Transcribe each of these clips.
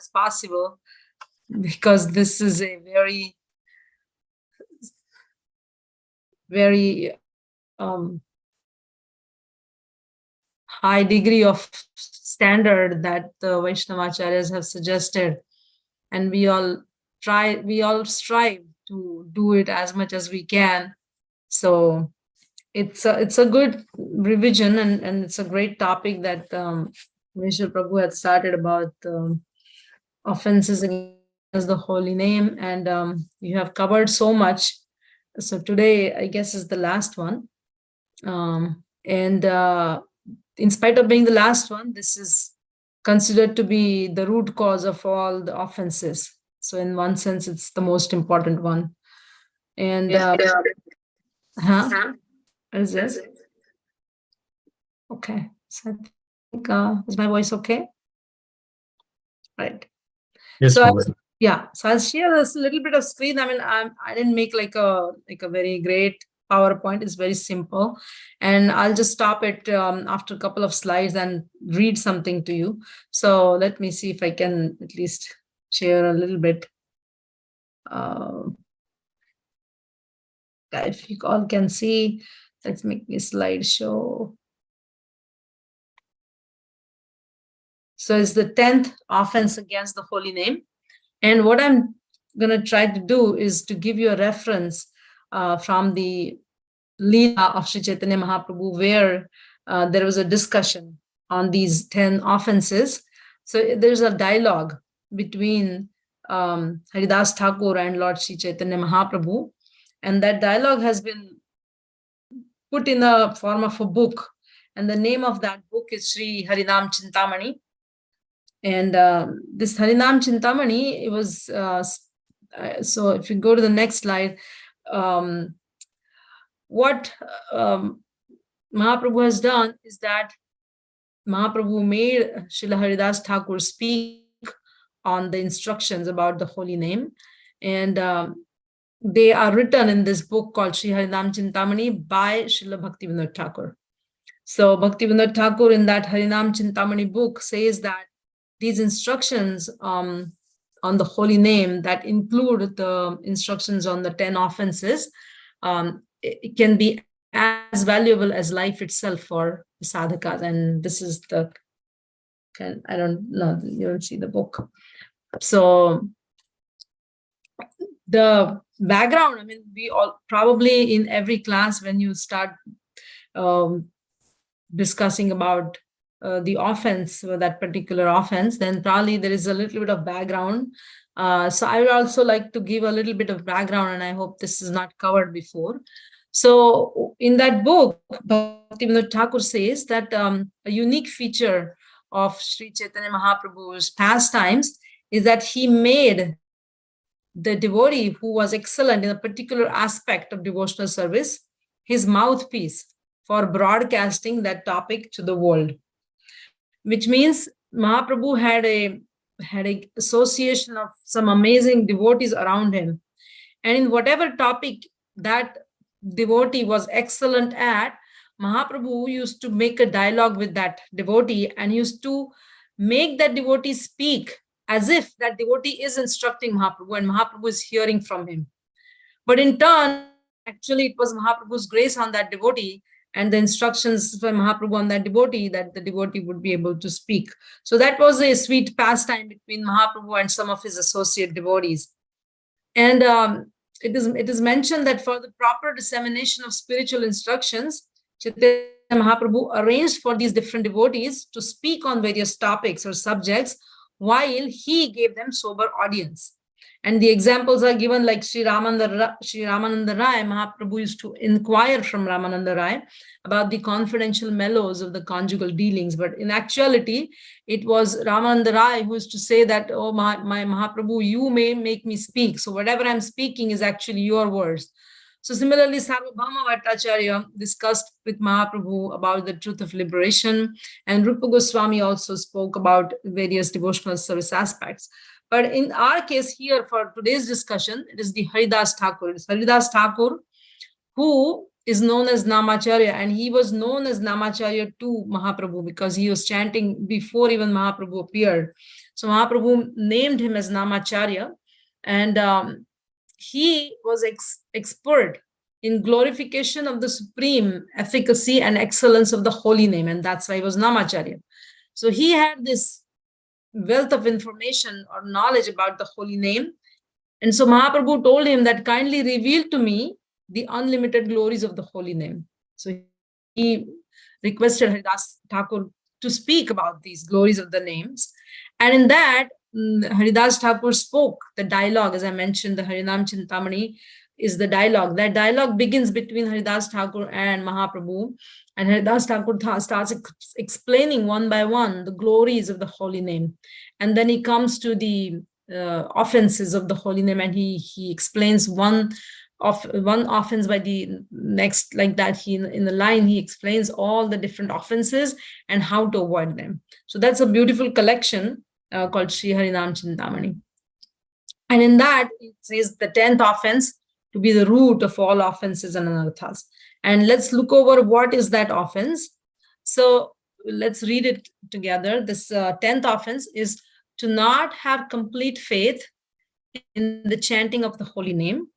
as possible, because this is a very, very high degree of standard that the Vaishnavacharyas have suggested. And we all strive to do it as much as we can. So it's a good revision, and it's a great topic that Vishnu Prabhu had started about offenses against the holy name, and you have covered so much. So today, I guess, is the last one. And in spite of being the last one, this is considered to be the root cause of all the offenses. So in one sense, it's the most important one. And what is this? Okay. So I think, is my voice okay? Right. Yes, So Mother. so I'll share this little bit of screen. I mean, I didn't make like a very great PowerPoint. It's very simple, and I'll just stop it after a couple of slides and read something to you. So let me see if I can at least share a little bit. If you all can see, let's make a slideshow. So it's the 10th offense against the holy name. And what I'm going to try to do is to give you a reference from the Leela of Sri Chaitanya Mahaprabhu, where there was a discussion on these 10 offenses. So there's a dialogue between Haridas Thakur and Lord Sri Chaitanya Mahaprabhu. And that dialogue has been put in the form of a book. And the name of that book is Sri Harinam Chintamani. And this Harinam Chintamani, it was, so if you go to the next slide, what Mahaprabhu has done is that Mahaprabhu made Srila Haridas Thakur speak on the instructions about the holy name. And they are written in this book called Sri Harinam Chintamani by Srila Bhaktivinoda Thakur. So Bhaktivinoda Thakur in that Harinam Chintamani book says that these instructions on the holy name that include the instructions on the 10 offenses, it can be as valuable as life itself for the sadhakas. And this is the, I don't know, you don't see the book. So the background, I mean, we all probably in every class when you start discussing about the offense, that particular offense, then probably there is a little bit of background. So I would also like to give a little bit of background, and I hope this is not covered before. So in that book, Bhaktivinoda Thakur says that a unique feature of Sri Chaitanya Mahaprabhu's pastimes is that he made the devotee who was excellent in a particular aspect of devotional service his mouthpiece for broadcasting that topic to the world. Which means Mahaprabhu had a association of some amazing devotees around him. And in whatever topic that devotee was excellent at, Mahaprabhu used to make a dialogue with that devotee and used to make that devotee speak as if that devotee is instructing Mahaprabhu and Mahaprabhu is hearing from him. But in turn, actually, it was Mahaprabhu's grace on that devotee and the instructions from Mahaprabhu on that devotee that the devotee would be able to speak. So that was a sweet pastime between Mahaprabhu and some of his associate devotees. And it is mentioned that for the proper dissemination of spiritual instructions, Chaitanya Mahaprabhu arranged for these different devotees to speak on various topics or subjects while he gave them sober audience. And the examples are given like Sri Ramananda Rai. Mahaprabhu used to inquire from Ramananda Rai about the confidential mellows of the conjugal dealings. But in actuality, it was Ramananda Rai who used to say that, oh, my Mahaprabhu, you may make me speak. So whatever I'm speaking is actually your words. So similarly, Sarvabhauma Bhattacharya discussed with Mahaprabhu about the truth of liberation. And Rupa Goswami also spoke about various devotional service aspects. But in our case here for today's discussion, it is the Haridas Thakur. It is Haridas Thakur who is known as Namacharya, and he was known as Namacharya to Mahaprabhu because he was chanting before even Mahaprabhu appeared. So Mahaprabhu named him as Namacharya, and he was expert in glorification of the supreme efficacy and excellence of the holy name, and that's why he was Namacharya. So he had this wealth of information or knowledge about the holy name. And so Mahaprabhu told him that kindly reveal to me the unlimited glories of the holy name. So he requested Haridas Thakur to speak about these glories of the names. And in that, Haridas Thakur spoke the dialogue, as I mentioned, the Harinam Chintamani is the dialogue. That dialogue begins between Haridas Thakur and Mahaprabhu. And Haridas Thakur starts explaining one by one the glories of the holy name. And then he comes to the offenses of the holy name, and he explains one offense by the next, like that. He, in the line, he explains all the different offenses and how to avoid them. So that's a beautiful collection called Sri Harinam Chintamani. And in that, it says the 10th offense to be the root of all offenses and anarthas. And let's look over what is that offense. So let's read it together. This 10th offense is to not have complete faith in the chanting of the holy name,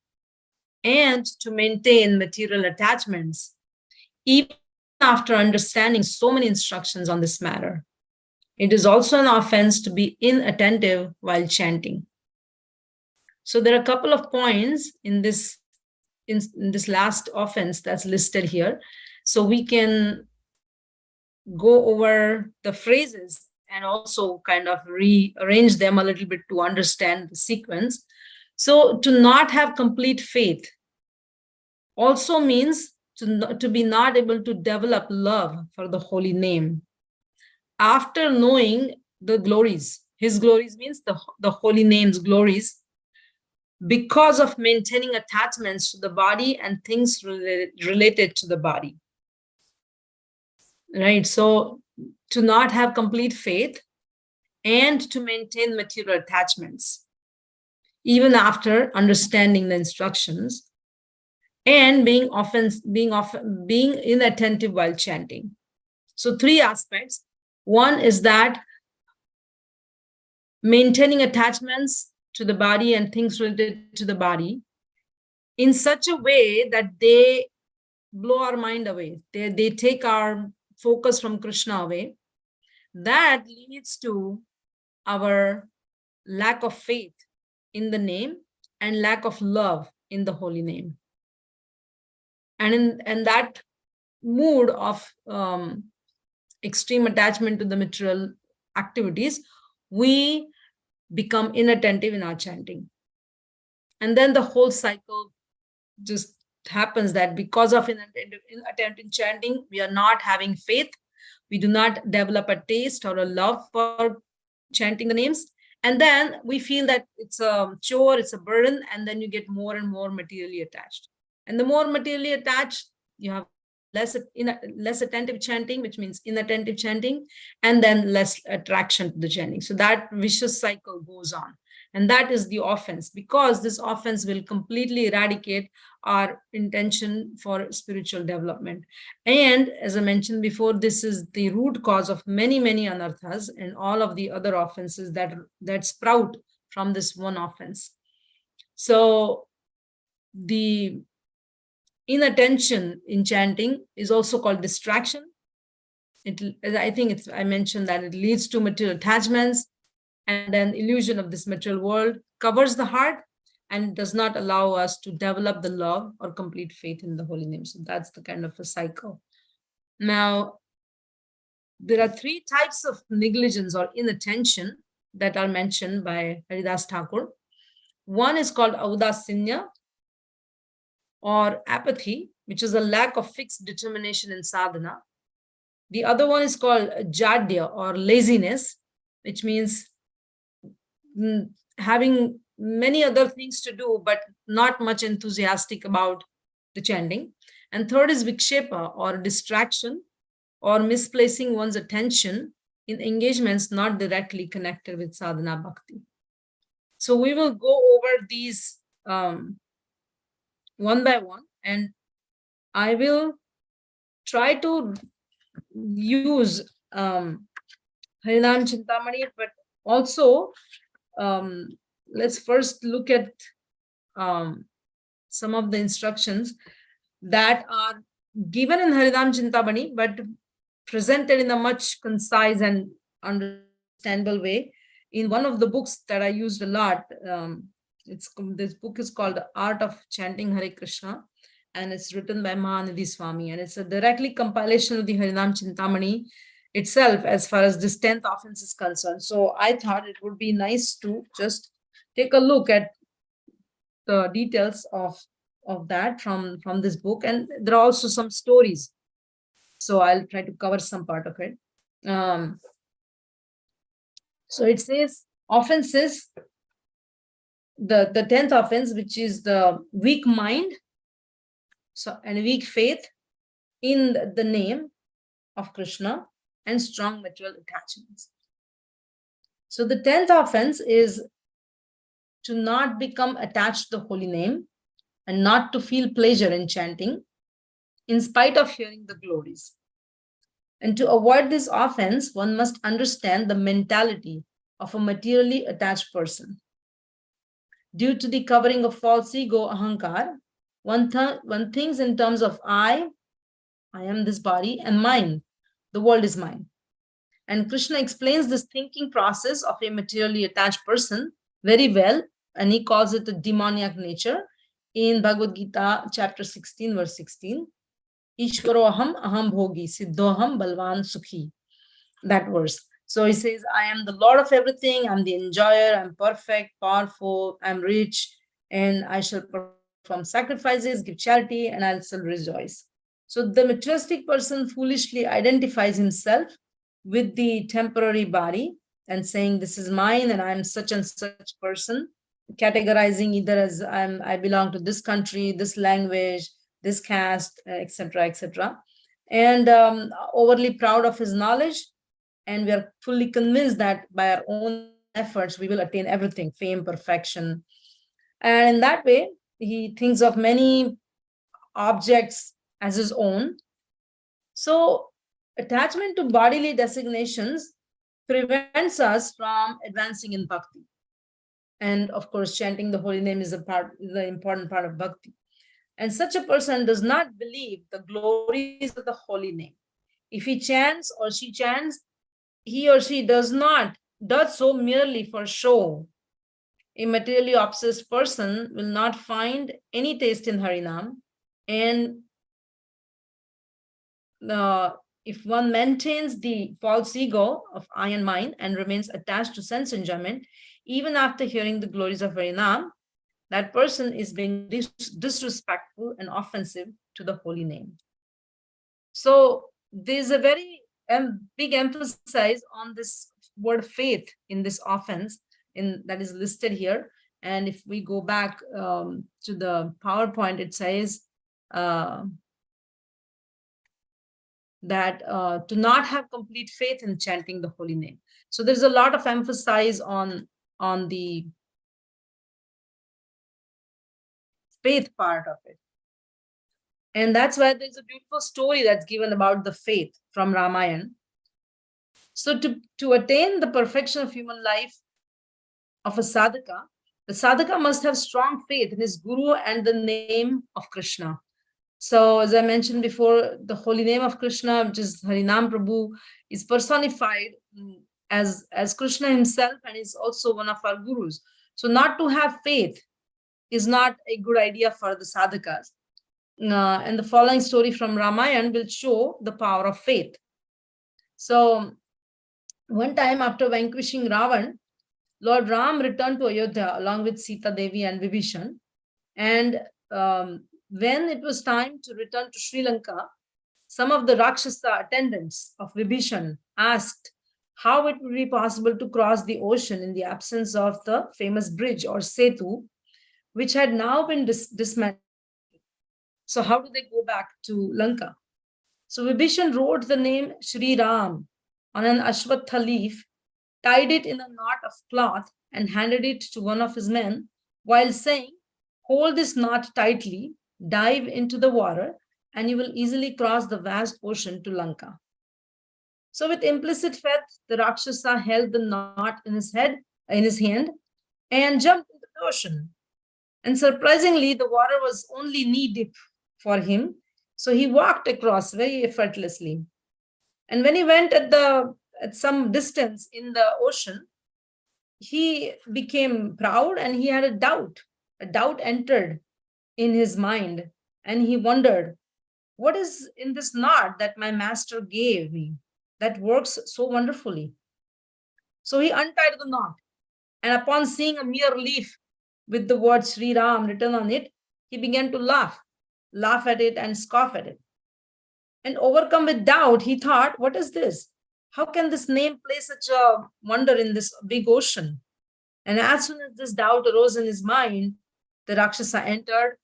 and to maintain material attachments, even after understanding so many instructions on this matter. It is also an offense to be inattentive while chanting. So there are a couple of points in this last offense that's listed here. So we can go over the phrases and also kind of rearrange them a little bit to understand the sequence. So to not have complete faith also means to be not able to develop love for the holy name after knowing the glories. His glories means the holy name's glories, because of maintaining attachments to the body and things related to the body. Right? So to not have complete faith and to maintain material attachments, even after understanding the instructions, and being inattentive while chanting. So 3 aspects. One is that maintaining attachments to the body and things related to the body in such a way that they blow our mind away. They take our focus from Krishna away. That leads to our lack of faith in the name and lack of love in the holy name. And in that mood of extreme attachment to the material activities, we become inattentive in our chanting. And then the whole cycle just happens, that because of inattentive chanting, we are not having faith. We do not develop a taste or a love for chanting the names. And then we feel that it's a chore, it's a burden, and then you get more and more materially attached. And the more materially attached, you have less attentive chanting, which means inattentive chanting, and then less attraction to the chanting. So that vicious cycle goes on. And that is the offense, because this offense will completely eradicate our intention for spiritual development. And as I mentioned before, this is the root cause of many, many anarthas and all of the other offenses that sprout from this one offense. So the inattention in chanting is also called distraction. I mentioned that it leads to material attachments, and then illusion of this material world covers the heart and does not allow us to develop the love or complete faith in the holy name. So that's the kind of a cycle. Now, there are 3 types of negligence or inattention that are mentioned by Haridas Thakur. One is called audasinya, or apathy, which is a lack of fixed determination in sadhana. The other one is called jadya, or laziness, which means having many other things to do, but not much enthusiastic about the chanting. And third is vikshepa, or distraction, or misplacing one's attention in engagements not directly connected with sadhana bhakti. So we will go over these one by one, and I will try to use Harinam Chintamani, but Also, let's first look at some of the instructions that are given in Harinam Chintamani, but presented in a much concise and understandable way. In one of the books that I used a lot, this book is called The Art of Chanting Hare Krishna, and it's written by Mahanidhi Swami, and it's a directly compilation of the Harinam Chintamani itself as far as this 10th offense is concerned. So I thought it would be nice to just take a look at the details of that from this book, and there are also some stories, so I'll try to cover some part of it. So it says offenses, the 10th offense, which is the weak mind, so and weak faith in the name of Krishna, and strong material attachments. So the 10th offense is to not become attached to the holy name and not to feel pleasure in chanting in spite of hearing the glories. And to avoid this offense, one must understand the mentality of a materially attached person. Due to the covering of false ego, ahankar, one thinks in terms of I am this body, and mine, the world is mine. And Krishna explains this thinking process of a materially attached person very well, and he calls it the demoniac nature in Bhagavad Gita, chapter 16, verse 16. Ishwaroham aham bhogi, siddhoham balvan sukhi. That verse. So he says, I am the Lord of everything, I'm the enjoyer, I'm perfect, powerful, I'm rich, and I shall perform sacrifices, give charity, and I shall rejoice. So the materialistic person foolishly identifies himself with the temporary body and saying, this is mine, and I'm such and such person, categorizing either as I belong to this country, this language, this caste, etc., etc., and overly proud of his knowledge. And we are fully convinced that by our own efforts, we will attain everything, fame, perfection. And in that way, he thinks of many objects as his own. So attachment to bodily designations prevents us from advancing in bhakti. And of course, chanting the holy name is the important part of bhakti. And such a person does not believe the glories of the holy name. If he chants or she chants, he or she does so merely for show. A materially obsessed person will not find any taste in Harinam. And if one maintains the false ego of I and mine and remains attached to sense enjoyment, even after hearing the glories of Harinam, that person is being disrespectful and offensive to the holy name. So there's a very big emphasis on this word faith in this offense that is listed here. And if we go back to the PowerPoint, it says that to not have complete faith in chanting the holy name. So there's a lot of emphasis on the faith part of it. And that's why there's a beautiful story that's given about the faith from Ramayana. So to attain the perfection of human life of a sadhaka, the sadhaka must have strong faith in his guru and the name of Krishna. So as I mentioned before, the holy name of Krishna, which is Harinam Prabhu, is personified as Krishna himself, and is also one of our gurus. So not to have faith is not a good idea for the sadhakas. And the following story from Ramayana will show the power of faith. So one time after vanquishing Ravan, Lord Ram returned to Ayodhya along with Sita Devi and Vibhishan. And when it was time to return to Sri Lanka, some of the Rakshasa attendants of Vibhishan asked how it would be possible to cross the ocean in the absence of the famous bridge or Setu, which had now been dismantled. So how do they go back to Lanka? So Vibhishan wrote the name Shri Ram on an Ashwatha leaf, tied it in a knot of cloth, and handed it to one of his men while saying, hold this knot tightly, dive into the water, and you will easily cross the vast ocean to Lanka. So with implicit faith, the Rakshasa held the knot in his hand, and jumped into the ocean. And surprisingly, the water was only knee deep for him. So he walked across very effortlessly. And when he went at some distance in the ocean, he became proud and he had a doubt. A doubt entered in his mind, and he wondered, what is in this knot that my master gave me that works so wonderfully? So he untied the knot, and upon seeing a mere leaf with the word Sri Ram written on it, he began to laugh at it and scoff at it. And overcome with doubt, he thought, what is this? How can this name play such a wonder in this big ocean? And as soon as this doubt arose in his mind, the Rakshasa entered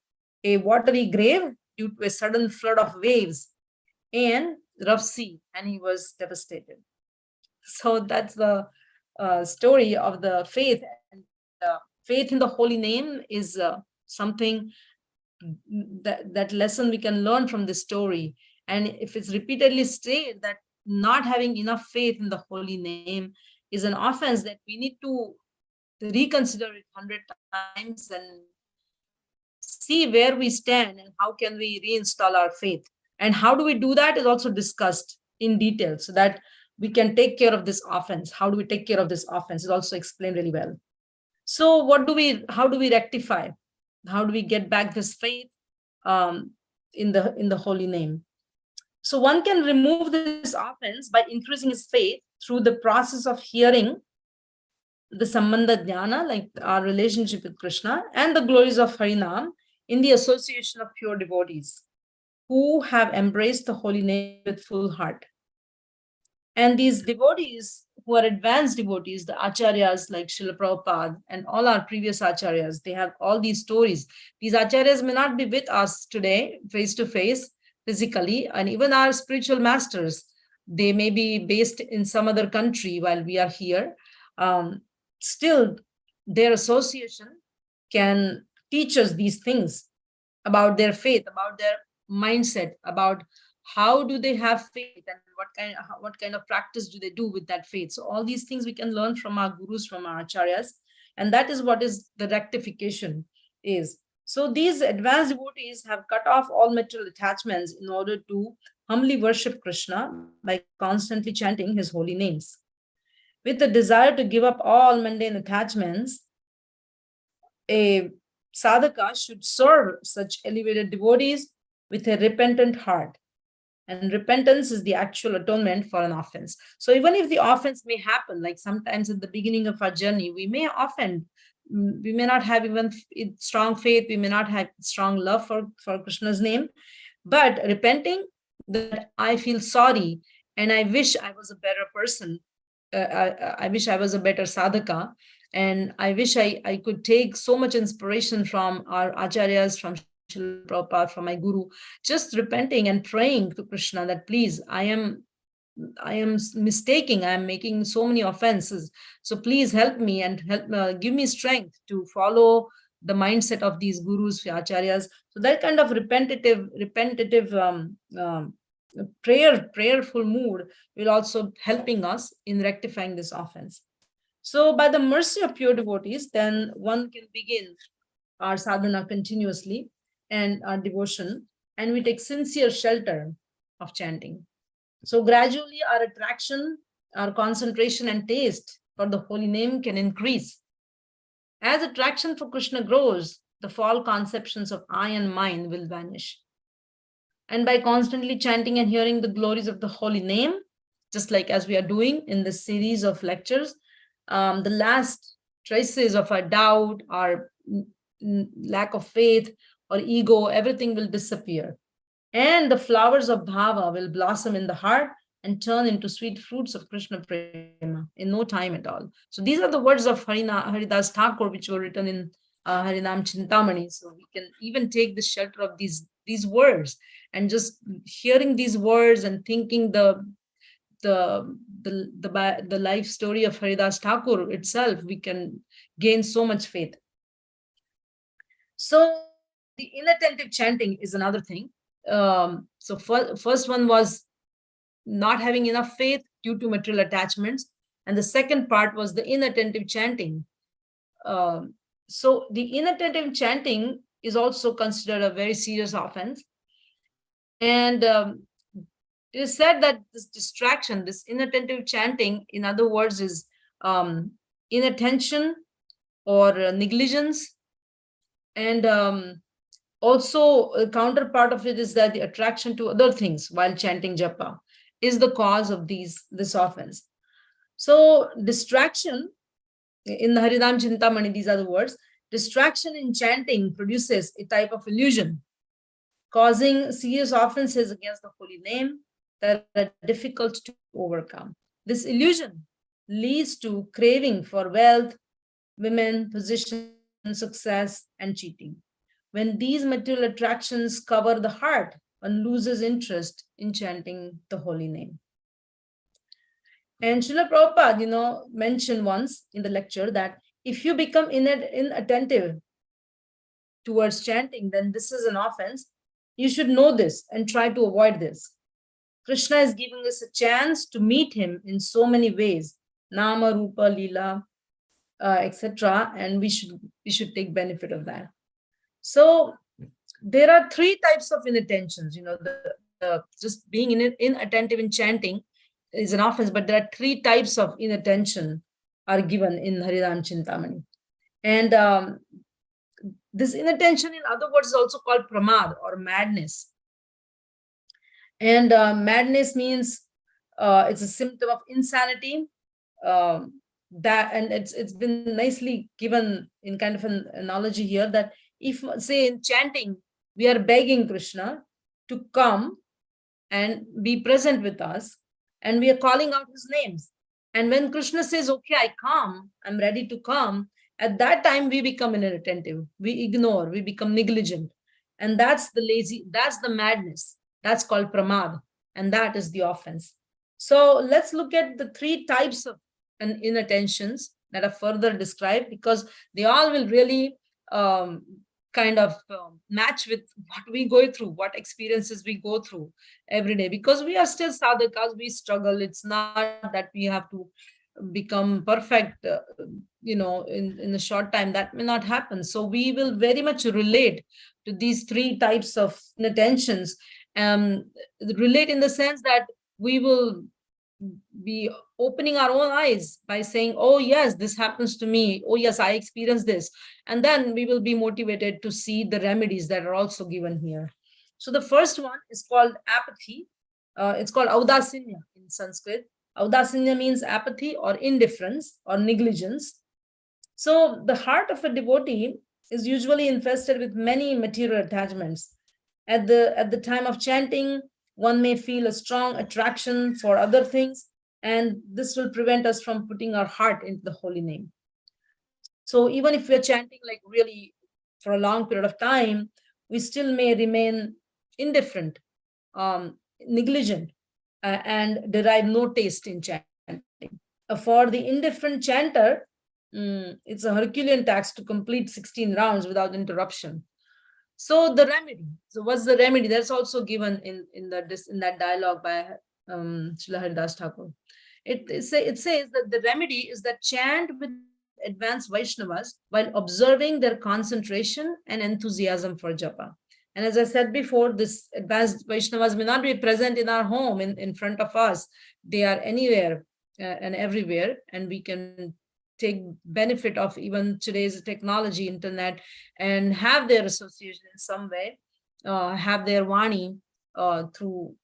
a watery grave due to a sudden flood of waves and rough sea, and he was devastated. So that's the story of the faith. And faith in the holy name is something that lesson we can learn from this story. And if it's repeatedly stated that not having enough faith in the holy name is an offense that we need to reconsider it 100 times and see where we stand and how can we reinstall our faith. And how do we do that is also discussed in detail so that we can take care of this offense. How do we take care of this offense is also explained really well. So how do we rectify? How do we get back this faith in the holy name? So one can remove this offense by increasing his faith through the process of hearing the Sambandha Jnana, like our relationship with Krishna, and the glories of Harinam in the association of pure devotees who have embraced the holy name with full heart. And these devotees who are advanced devotees, the acharyas like Srila Prabhupada and all our previous acharyas, they have all these stories. These acharyas may not be with us today, face to face, physically, and even our spiritual masters, they may be based in some other country while we are here. Still, their association can teach us these things about their faith, about their mindset, about how do they have faith and what kind of practice do they do with that faith. So all these things we can learn from our gurus, from our acharyas, and that is what is the rectification is. So these advanced devotees have cut off all material attachments in order to humbly worship Krishna by constantly chanting his holy names. With the desire to give up all mundane attachments, a sadhaka should serve such elevated devotees with a repentant heart. And repentance is the actual atonement for an offense. So even if the offense may happen, like sometimes at the beginning of our journey, we may offend, we may not have even strong faith, we may not have strong love for Krishna's name, but repenting that I feel sorry and I wish I was a better person, I wish I was a better sadhaka, and I wish I could take so much inspiration from our acharyas, from Srila Prabhupada, from my guru, just repenting and praying to Krishna that please, I am mistaking, I am making so many offenses. So please help me and give me strength to follow the mindset of these gurus, acharyas. So that kind of repetitive prayerful mood will also helping us in rectifying this offense. So by the mercy of pure devotees, then one can begin our sadhana continuously and our devotion, and we take sincere shelter of chanting. So gradually our attraction, our concentration and taste for the holy name can increase. As attraction for Krishna grows, the false conceptions of I and mine will vanish. And by constantly chanting and hearing the glories of the holy name, just like as we are doing in this series of lectures, the last traces of our doubt, our lack of faith or ego, everything will disappear. And the flowers of bhava will blossom in the heart and turn into sweet fruits of Krishna prema in no time at all. So these are the words of Haridas Thakur, which were written in Harinam Chintamani. So we can even take the shelter of these words, and just hearing these words and thinking the life story of Haridas Thakur itself, we can gain so much faith. So the inattentive chanting is another thing. So first one was not having enough faith. due to material attachments. And the second part was the inattentive chanting. So the inattentive chanting is also considered a very serious offense. And it is said that this distraction, this inattentive chanting, in other words, is inattention or negligence. And also, a counterpart of it is that the attraction to other things while chanting japa is the cause of this offense. So distraction in the Harinam Chintamani, these are the words. Distraction in chanting produces a type of illusion, causing serious offenses against the holy name that are difficult to overcome. This illusion leads to craving for wealth, women, position, success, and cheating. When these material attractions cover the heart, one loses interest in chanting the holy name. And Srila Prabhupada, mentioned once in the lecture that if you become inattentive towards chanting, then this is an offense. You should know this and try to avoid this. Krishna is giving us a chance to meet him in so many ways, Nama, Rupa, Leela, etc. And we should take benefit of that. So there are three types of inattentions. Just being inattentive in chanting is an offense, but there are three types of inattention are given in Harinam Chintamani. And this inattention, in other words, is also called pramad or madness. And madness means it's a symptom of insanity. And it's been nicely given in kind of an analogy here that if, say, in chanting, we are begging Krishna to come and be present with us, and we are calling out his names. And when Krishna says, okay, I come, I'm ready to come, at that time we become inattentive, we ignore, we become negligent. And that's the madness. That's called pramad, and that is the offense. So let's look at the three types of inattentions that are further described, because they all will really match with what we go through, what experiences we go through every day, because we are still sadhakas, we struggle. It's not that we have to become perfect, in a short time. That may not happen. So we will very much relate to these three types of inattentions, relate in the sense that we will be opening our own eyes by saying, oh yes, this happens to me, oh yes, I experienced this. And then we will be motivated to see the remedies that are also given here. So the first one is called apathy. It's called audasinya in Sanskrit. Audasinya means apathy or indifference or negligence. So the heart of a devotee is usually infested with many material attachments. At the time of chanting, one may feel a strong attraction for other things, and this will prevent us from putting our heart into the holy name. So even if we're chanting like really for a long period of time, we still may remain indifferent, negligent, and derive no taste in chanting. For the indifferent chanter, it's a Herculean task to complete 16 rounds without interruption. So the remedy. So what's the remedy? That's also given in that dialogue by Srila Haridas Thakur. It says that the remedy is that chant with advanced Vaishnavas while observing their concentration and enthusiasm for japa. And as I said before, this advanced Vaishnavas may not be present in our home in front of us. They are anywhere and everywhere, and we can take benefit of even today's technology, internet, and have their association in some way, have their Vani through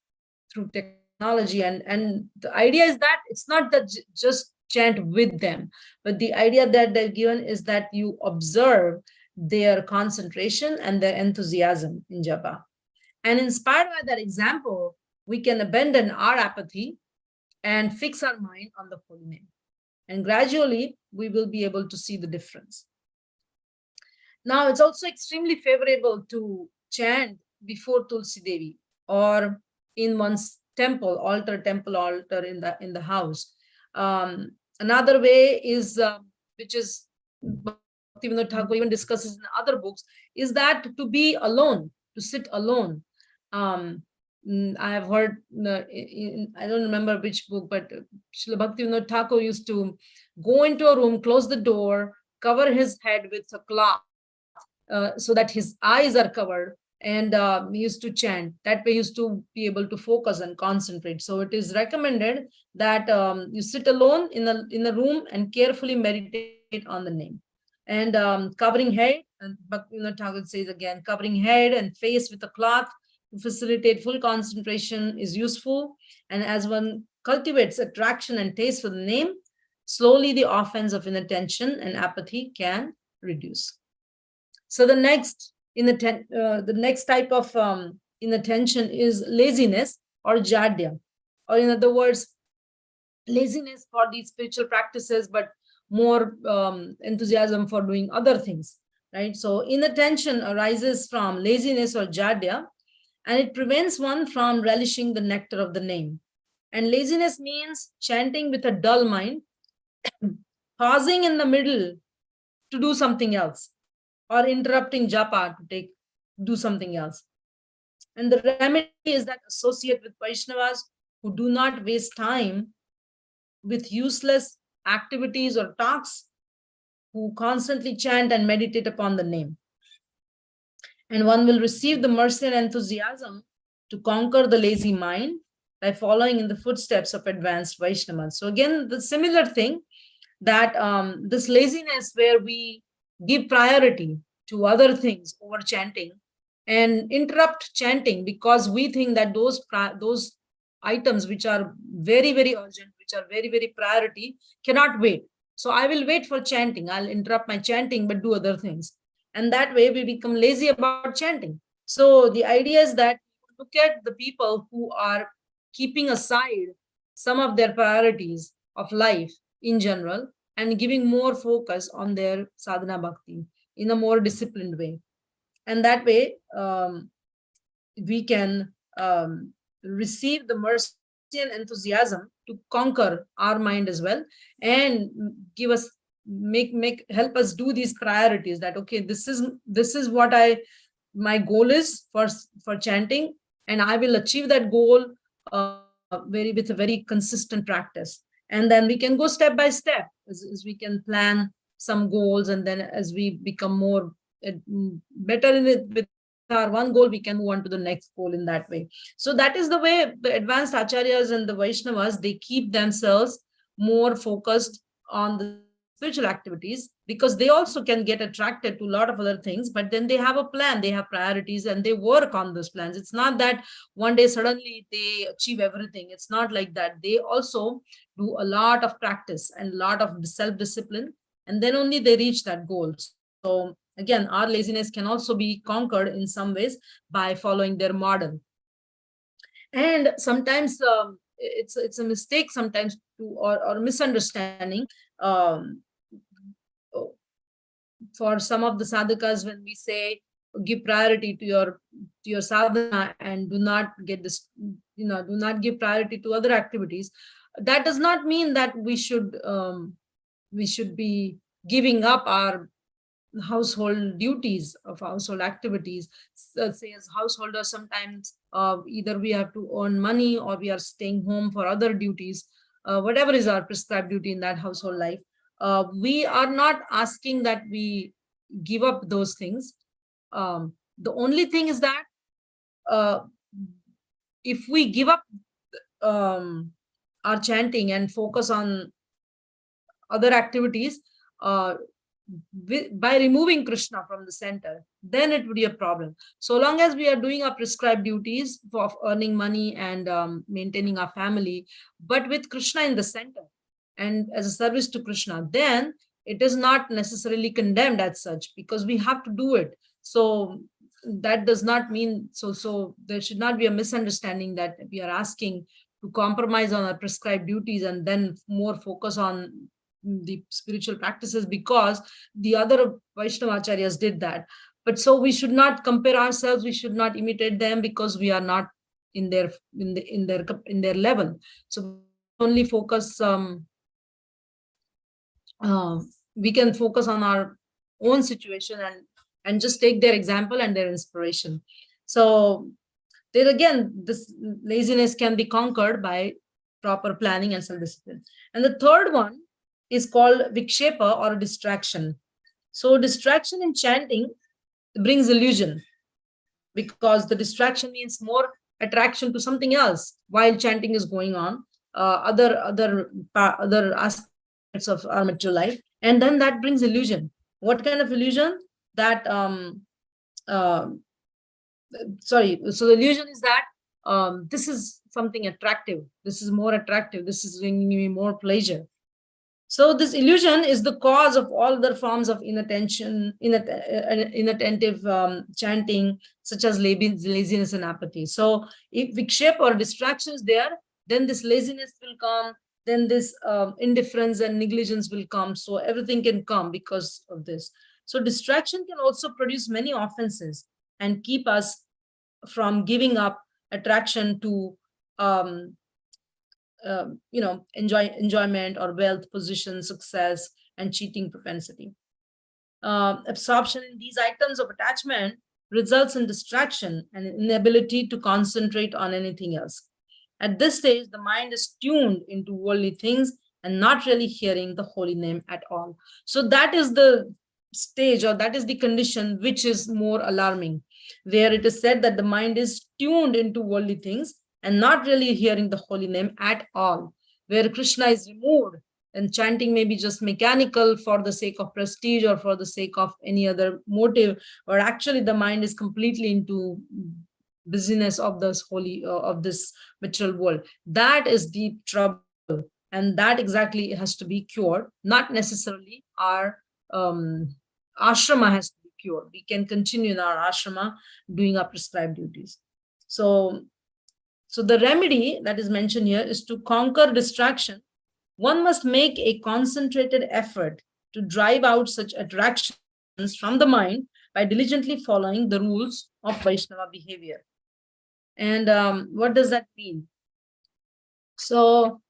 technology. And the idea is that it's not that just chant with them, but the idea that they're given is that you observe their concentration and their enthusiasm in japa. And inspired by that example, we can abandon our apathy and fix our mind on the holy name. And gradually, we will be able to see the difference. Now, it's also extremely favorable to chant before Tulsi Devi or in one's temple altar in the house. Another way is, which is Bhaktivinoda Thakur even discusses in other books, is that to be alone, to sit alone. I have heard, I don't remember which book, but Srila Bhaktivinoda Thakur used to go into a room, close the door, cover his head with a cloth, so that his eyes are covered, and he used to chant. That way he used to be able to focus and concentrate. So it is recommended that you sit alone in a room and carefully meditate on the name. And covering head, and Bhaktivinoda Thakur says again, covering head and face with a cloth to facilitate full concentration is useful. And as one cultivates attraction and taste for the name, slowly the offense of inattention and apathy can reduce. So the next type of inattention is laziness or jadya, or in other words, laziness for these spiritual practices, but more enthusiasm for doing other things, right? So inattention arises from laziness or jadya, and it prevents one from relishing the nectar of the name. And laziness means chanting with a dull mind, pausing in the middle to do something else, or interrupting japa to do something else. And the remedy is that associate with Vaishnavas who do not waste time with useless activities or talks, who constantly chant and meditate upon the name. And one will receive the mercy and enthusiasm to conquer the lazy mind by following in the footsteps of advanced Vaishnavas. So again, the similar thing, that this laziness where we give priority to other things over chanting and interrupt chanting because we think that those items which are very, very urgent, which are very, very priority, cannot wait. So I will wait for chanting. I'll interrupt my chanting, but do other things. And that way we become lazy about chanting. So the idea is that look at the people who are keeping aside some of their priorities of life in general and giving more focus on their sadhana bhakti in a more disciplined way. And that way we can receive the mercy and enthusiasm to conquer our mind as well, and give us help us do these priorities, that okay, this is what my goal is for chanting, and I will achieve that goal with a very consistent practice. And then we can go step by step as we can plan some goals, and then as we become more better in it with our one goal, we can move on to the next goal in that way. So that is the way the advanced acharyas and the Vaishnavas, they keep themselves more focused on the spiritual activities, because they also can get attracted to a lot of other things, but then they have a plan, they have priorities, and they work on those plans. It's not that one day suddenly they achieve everything. It's not like that. They also do a lot of practice and a lot of self-discipline, and then only they reach that goal. So again, our laziness can also be conquered in some ways by following their model. And sometimes it's a mistake sometimes or misunderstanding for some of the sadhakas when we say give priority to your sadhana and do not get this, do not give priority to other activities. That does not mean that we should be giving up our household duties of household activities. Say as householders, sometimes either we have to earn money or we are staying home for other duties, whatever is our prescribed duty in that household life. We are not asking that we give up those things. The only thing is that if we give up our chanting and focus on other activities, by removing Krishna from the center, then it would be a problem. So long as we are doing our prescribed duties of earning money and maintaining our family, but with Krishna in the center and as a service to Krishna, then it is not necessarily condemned as such, because we have to do it. So that does not mean, so there should not be a misunderstanding that we are asking to compromise on our prescribed duties and then more focus on the spiritual practices because the other Vaishnava acharyas did that. But so we should not compare ourselves, we should not imitate them, because we are not in their level. So only focus we can focus on our own situation and just take their example and their inspiration. So There again, this laziness can be conquered by proper planning and self-discipline. And the third one is called vikshepa, or distraction. So distraction in chanting brings illusion, because the distraction means more attraction to something else while chanting is going on, other aspects of our material life, and then that brings illusion. What kind of illusion? That uh, sorry, so the illusion is that this is something attractive, this is more attractive, this is bringing me more pleasure. So this illusion is the cause of all the forms of inattention, inattentive chanting, such as laziness and apathy. So if vikshepa or distraction is there, then this laziness will come, then this indifference and negligence will come. So everything can come because of this. So distraction can also produce many offenses and keep us from giving up attraction to um, enjoyment or wealth, position, success, and cheating propensity. Absorption in these items of attachment results in distraction and inability to concentrate on anything else. At this stage, the mind is tuned into worldly things and not really hearing the holy name at all. So that is the stage, or that is the condition which is more alarming, where it is said that the mind is tuned into worldly things and not really hearing the holy name at all, where Krishna is removed, and chanting may be just mechanical for the sake of prestige or for the sake of any other motive, or actually the mind is completely into busyness of this holy of this material world. That is deep trouble, and that exactly has to be cured. Not necessarily our ashrama has to be cured. We can continue in our ashrama doing our prescribed duties. So the remedy that is mentioned here is to conquer distraction. One must make a concentrated effort to drive out such attractions from the mind by diligently following the rules of Vaishnava behavior. And what does that mean? So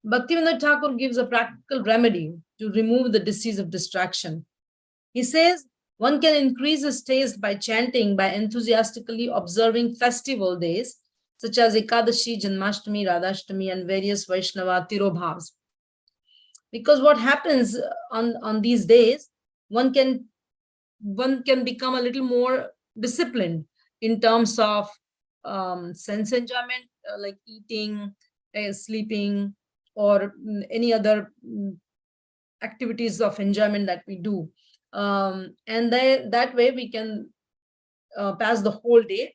Bhaktivinoda Thakur gives a practical remedy to remove the disease of distraction. He says one can increase his taste by chanting by enthusiastically observing festival days such as Ekadashi, Janmashtami, Radhashtami, and various Vaishnava Tirobhavs. Because what happens on these days, one can become a little more disciplined in terms of sense enjoyment, like eating, sleeping, or any other activities of enjoyment that we do. And that way we can pass the whole day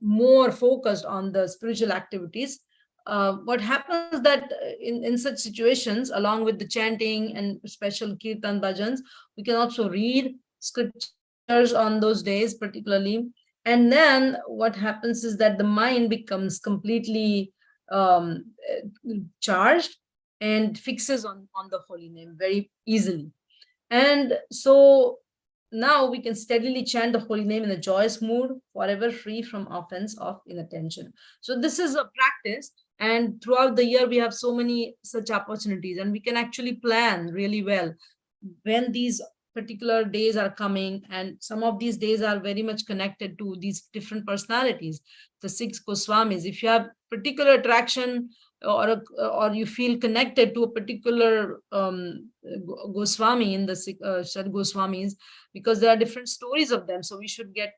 more focused on the spiritual activities. What happens that in such situations, along with the chanting and special kirtan bhajans, we can also read scriptures on those days particularly. And then what happens is that the mind becomes completely charged and fixes on the holy name very easily. And so now we can steadily chant the holy name in a joyous mood, forever free from offense of inattention. So this is a practice, and throughout the year we have so many such opportunities, and we can actually plan really well when these particular days are coming. And some of these days are very much connected to these different personalities, the 6 Goswamis. If you have particular attraction, or you feel connected to a particular Goswami in the Sad Goswamis, because there are different stories of them, so we should get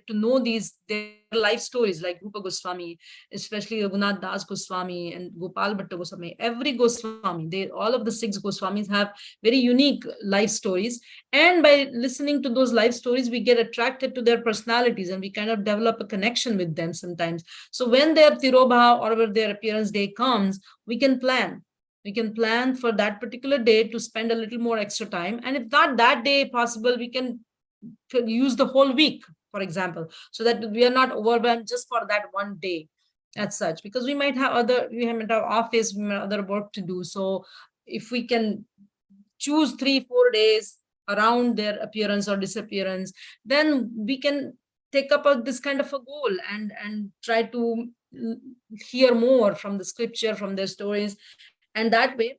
to know their life stories, like Rupa Goswami, especially Raghunath Das Goswami and Gopal Bhatta Goswami. Every Goswami, all of the 6 Goswamis have very unique life stories, and by listening to those life stories, we get attracted to their personalities, and we kind of develop a connection with them sometimes. So when their Tirobha or when their appearance day comes, we can plan. We can plan for that particular day to spend a little more extra time, and if not that day possible, we can use the whole week, for example, so that we are not overwhelmed just for that one day as such, because we might have office, we might have other work to do. So if we can choose 3-4 days around their appearance or disappearance, then we can take up this kind of a goal and try to hear more from the scripture, from their stories, and that way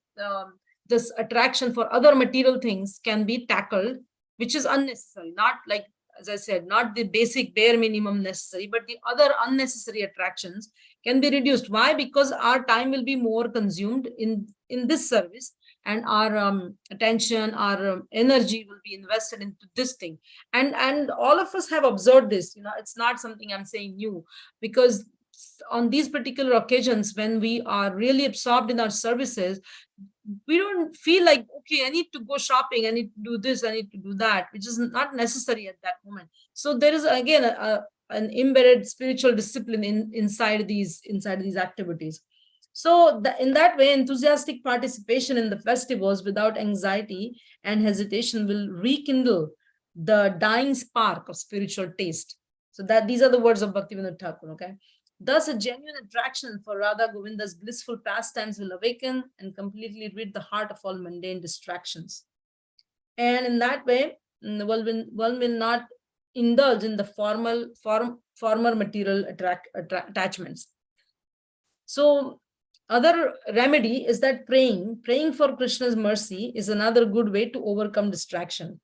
this attraction for other material things can be tackled, which is unnecessary. Not like as I said, not the basic bare minimum necessary, but the other unnecessary attractions can be reduced. Why? Because our time will be more consumed in this service, and our attention, our energy will be invested into this thing. And all of us have observed this. It's not something I'm saying new, because on these particular occasions when we are really absorbed in our services, we don't feel like, okay, I need to go shopping, I need to do this, I need to do that, which is not necessary at that moment. So there is again an embedded spiritual discipline inside these activities. So in that way, enthusiastic participation in the festivals without anxiety and hesitation will rekindle the dying spark of spiritual taste. So that these are the words of Bhaktivinoda Thakur. Okay. Thus, a genuine attraction for Radha Govinda's blissful pastimes will awaken and completely rid the heart of all mundane distractions. And in that way, one will not indulge in the former material attachments. So, other remedy is that praying for Krishna's mercy is another good way to overcome distraction.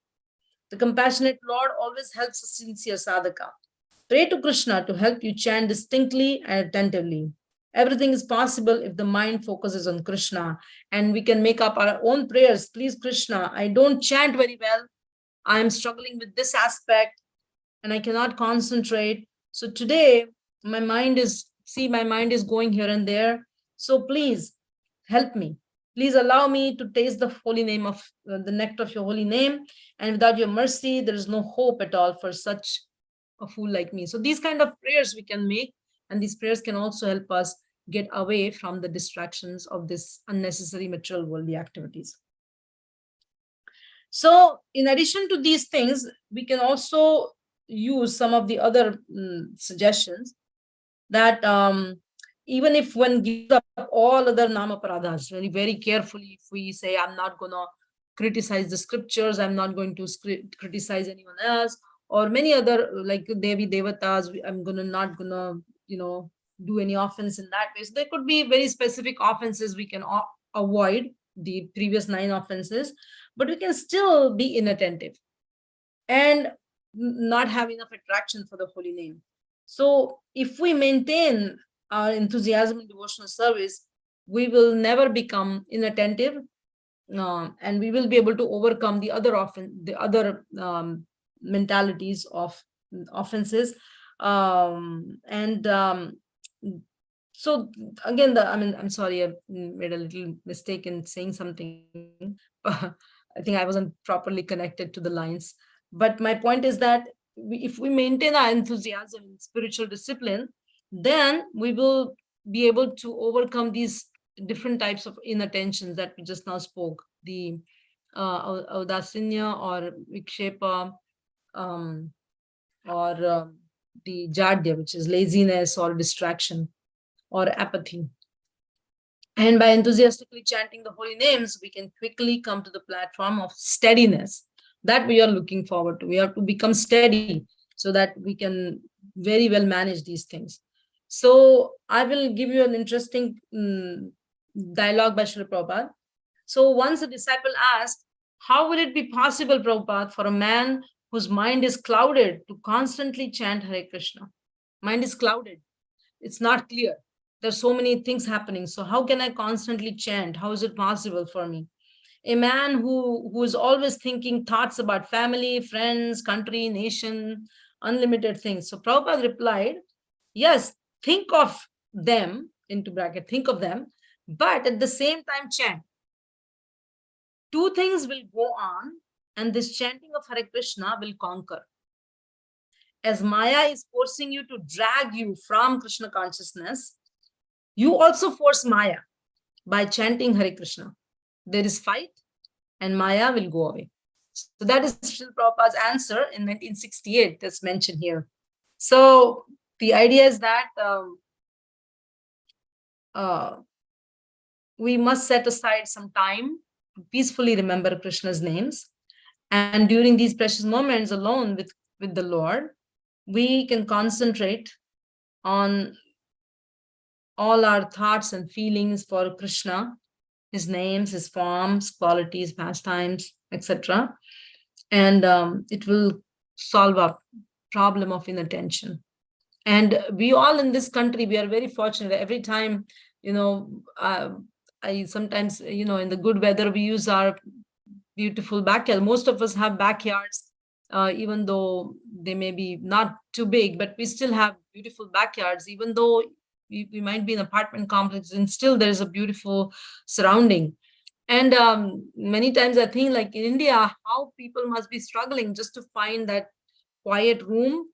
The compassionate Lord always helps a sincere sadhaka. Pray to Krishna to help you chant distinctly and attentively. Everything is possible if the mind focuses on Krishna, and we can make up our own prayers. Please, Krishna, I don't chant very well. I am struggling with this aspect and I cannot concentrate. So today, my mind is going here and there. So please help me. Please allow me to taste the holy name of the nectar of your holy name. And without your mercy, there is no hope at all for such a fool like me. So these kind of prayers we can make, and these prayers can also help us get away from the distractions of this unnecessary material worldly activities. So in addition to these things, we can also use some of the other suggestions that even if one gives up all other namaparadhas very, very carefully, if we say, I'm not going to criticize the scriptures, I'm not going to criticize anyone else, or many other like Devi Devatas, I'm not gonna, do any offense in that way. So there could be very specific offenses we can avoid, the previous 9 offenses, but we can still be inattentive and not have enough attraction for the holy name. So if we maintain our enthusiasm in devotional service, we will never become inattentive, and we will be able to overcome the other mentalities of offenses. So again, I'm sorry, I made a little mistake in saying something. I think I wasn't properly connected to the lines. But my point is that if we maintain our enthusiasm in spiritual discipline, then we will be able to overcome these different types of inattentions that we just now spoke, the audasinya or vikshepa, or the jadya, which is laziness or distraction or apathy. And by enthusiastically chanting the holy names, we can quickly come to the platform of steadiness that we are looking forward to. We have to become steady so that we can very well manage these things. So I will give you an interesting dialogue by Srila Prabhupada. So once a disciple asked, how will it be possible, Prabhupada, for a man whose mind is clouded to constantly chant Hare Krishna? Mind is clouded. It's not clear. There's so many things happening. So how can I constantly chant? How is it possible for me? A man who is always thinking thoughts about family, friends, country, nation, unlimited things. So Prabhupada replied, yes, think of them, into bracket, think of them, but at the same time chant. 2 things will go on, and this chanting of Hare Krishna will conquer. As Maya is forcing you to drag you from Krishna consciousness, you also force Maya by chanting Hare Krishna. There is fight, and Maya will go away. So that is Srila Prabhupada's answer in 1968 that's mentioned here. So the idea is that we must set aside some time to peacefully remember Krishna's names. And during these precious moments alone with the Lord, we can concentrate on all our thoughts and feelings for Krishna, his names, his forms, qualities, pastimes, etc. And it will solve our problem of inattention. And we all in this country, we are very fortunate. Every time, I sometimes, in the good weather, we use our beautiful backyard. Most of us have backyards, even though they may be not too big, but we still have beautiful backyards, even though we might be in an apartment complex, and still there's a beautiful surrounding. And many times I think, like in India, how people must be struggling just to find that quiet room,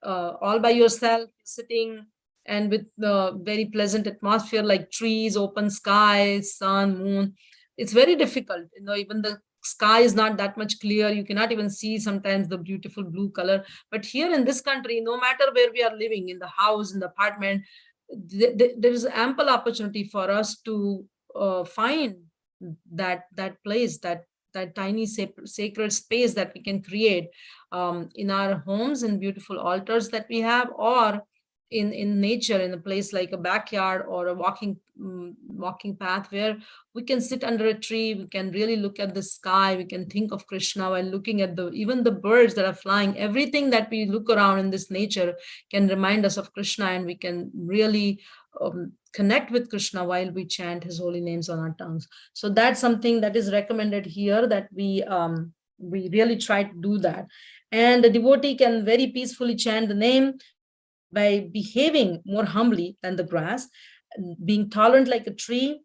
all by yourself, sitting, and with the very pleasant atmosphere like trees, open sky, sun, moon. It's very difficult. Even the sky is not that much clear. You cannot even see sometimes the beautiful blue color. But here in this country, no matter where we are living, in the house, in the apartment, there is ample opportunity for us to find that place, that tiny sacred space that we can create in our homes, in beautiful altars that we have, or in nature, in a place like a backyard or a walking path, where we can sit under a tree, we can really look at the sky, we can think of Krishna while looking at even the birds that are flying. Everything that we look around in this nature can remind us of Krishna, and we can really connect with Krishna while we chant his holy names on our tongues. So that's something that is recommended here, that we really try to do that. And the devotee can very peacefully chant the name by behaving more humbly than the grass, being tolerant like a tree,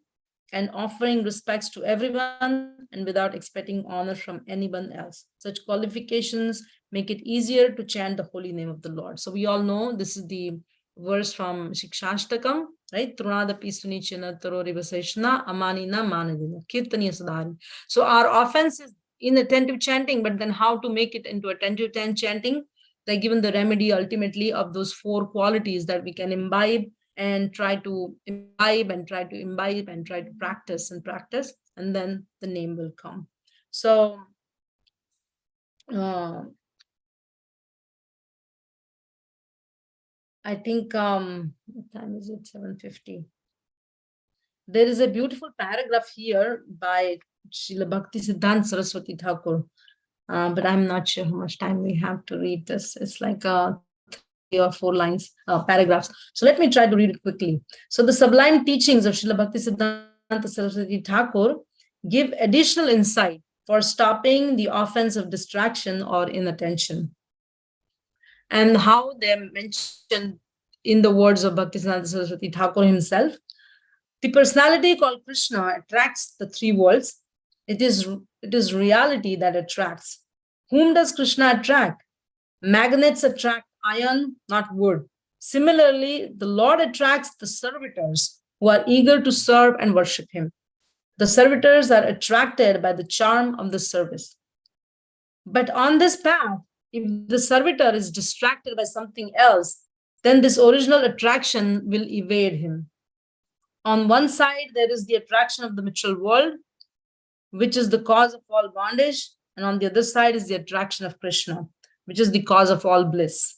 and offering respects to everyone, and without expecting honor from anyone else. Such qualifications make it easier to chant the holy name of the Lord. So we all know this is the verse from Shikshashtakam, right? Trunadapi sunichana tarori vaseshna amanina manadina kirtaniya sadhari. So our offense is inattentive chanting, but then how to make it into attentive chanting? They're given the remedy ultimately of those 4 qualities that we can imbibe and try to imbibe and try to imbibe and try to practice, and then the name will come. So I think what time is it? 7:50. There is a beautiful paragraph here by Srila Bhaktisiddhanta Saraswati Thakur, but I'm not sure how much time we have to read this. It's like 3 or 4 lines, paragraphs. So let me try to read it quickly. So the sublime teachings of Srila Bhaktisiddhanta Saraswati Thakur give additional insight for stopping the offense of distraction or inattention. And how they're mentioned in the words of Bhaktisiddhanta Saraswati Thakur himself. The personality called Krishna attracts the 3 worlds. It is reality that attracts. Whom does Krishna attract? Magnets attract iron, not wood. Similarly, the Lord attracts the servitors who are eager to serve and worship him. The servitors are attracted by the charm of the service. But on this path, if the servitor is distracted by something else, then this original attraction will evade him. On one side, there is the attraction of the material world, which is the cause of all bondage. And on the other side is the attraction of Krishna, which is the cause of all bliss.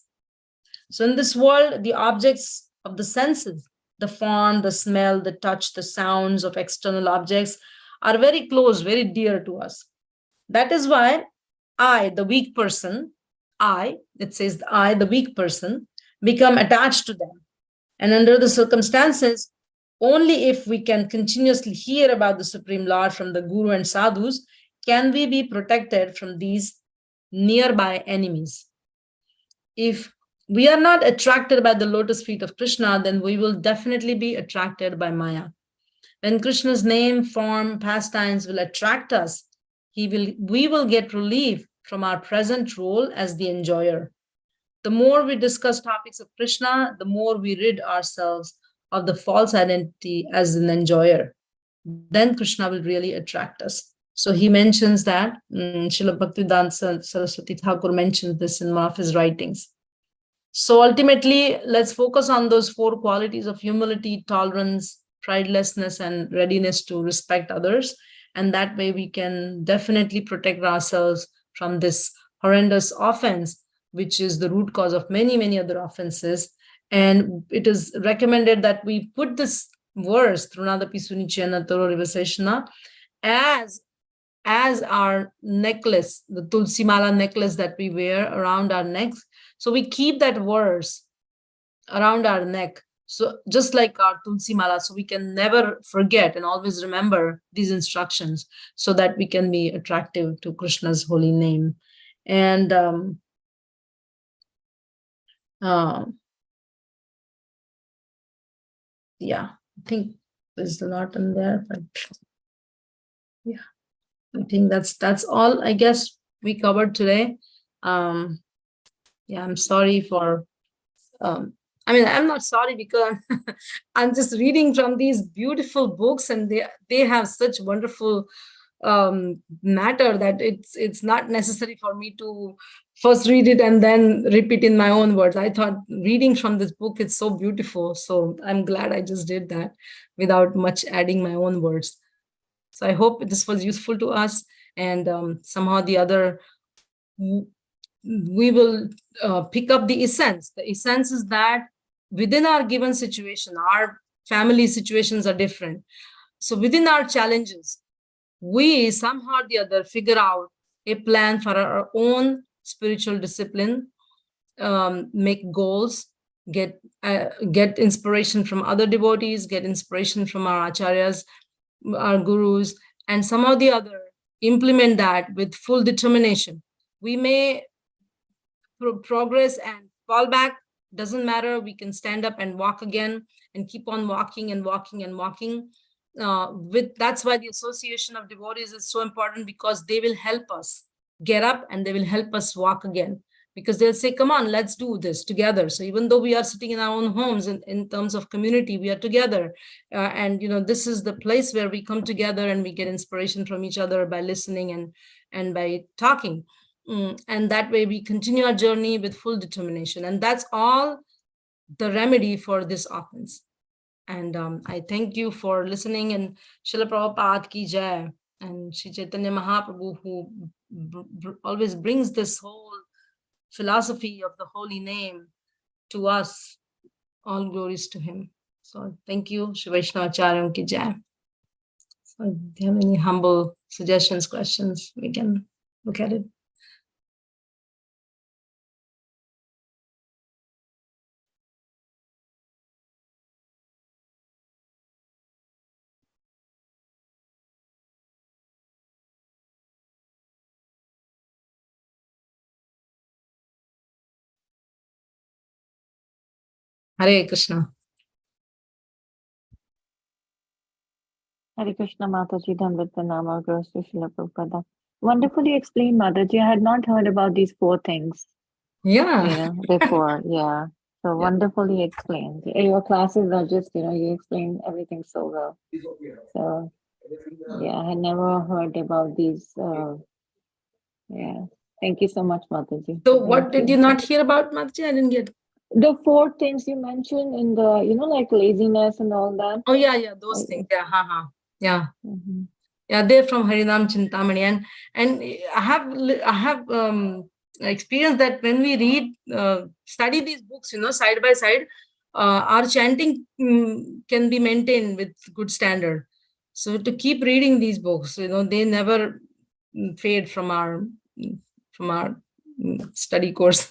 So in this world, the objects of the senses, the form, the smell, the touch, the sounds of external objects are very close, very dear to us. That is why I, the weak person, the weak person, become attached to them. And under the circumstances, only if we can continuously hear about the Supreme Lord from the Guru and Sadhus can we be protected from these nearby enemies. If we are not attracted by the lotus feet of Krishna, then we will definitely be attracted by Maya. When Krishna's name, form, pastimes will attract us, we will get relief from our present role as the enjoyer. The more we discuss topics of Krishna, the more we rid ourselves of the false identity as an enjoyer. Then Krishna will really attract us. So he mentions that, Srila Bhaktisiddhanta Saraswati Thakur mentioned this in one of his writings. So ultimately, let's focus on those 4 qualities of humility, tolerance, pridelessness, and readiness to respect others. And that way we can definitely protect ourselves from this horrendous offense, which is the root cause of many, many other offenses. And it is recommended that we put this verse, Trunadapi Sunichana Tarori Vaseshna, as as our necklace, the Tulsi Mala necklace that we wear around our necks. So we keep that verse around our neck. So just like our Tulsi Mala, so we can never forget and always remember these instructions so that we can be attractive to Krishna's holy name. And uh, yeah, I think there's a lot in there, but yeah, I think that's all I guess we covered today. Yeah, I'm sorry for I mean, I'm not sorry because I'm just reading from these beautiful books, and they have such wonderful matter that it's not necessary for me to first read it and then repeat in my own words. I thought reading from this book is so beautiful, so I'm glad I just did that without much adding my own words. So I hope this was useful to us, and somehow the other we will pick up the essence. The essence is that within our given situation, our family situations are different. So within our challenges, we somehow or the other figure out a plan for our own spiritual discipline, make goals, get inspiration from other devotees, get inspiration from our acharyas, our gurus, and somehow or the other implement that with full determination. We may progress and fall back, doesn't matter. We can stand up and walk again and keep on walking and walking and walking. With That's why the association of devotees is so important, because they will help us get up and they will help us walk again, because they'll say, come on, let's do this together. So even though we are sitting in our own homes, in terms of community, we are together. And this is the place where we come together and we get inspiration from each other by listening and by talking. And that way we continue our journey with full determination. And that's all the remedy for this offense. And I thank you for listening. And Srila Prabhupada ki jai. And Sri Chaitanya Mahaprabhu, who always brings this whole philosophy of the holy name to us, all glories to him. So thank you, Shri Vaishnava Acharya ki jai. So if you have any humble suggestions, questions, we can look at it. Hare Krishna. Hare Krishna Mataji, Dhanvat Pranama, Guru Srila Prabhupada. Wonderfully explained, Mataji. I had not heard about these four things, Yeah. before. Yeah. So Yeah. wonderfully explained. Your classes are just, you explain everything so well. So yeah, I had never heard about these. Yeah. Thank you so much, Mataji. So Thank what did you you. not hear about, Mataji? I didn't get. The four things you mentioned in the, like laziness and all that. Oh yeah, those things. Yeah, yeah, Mm-hmm. yeah. They're from Harinam Chintamani, and I have experienced that when we read, study these books, side by side, our chanting can be maintained with good standard. So to keep reading these books, they never fade from our from our study course.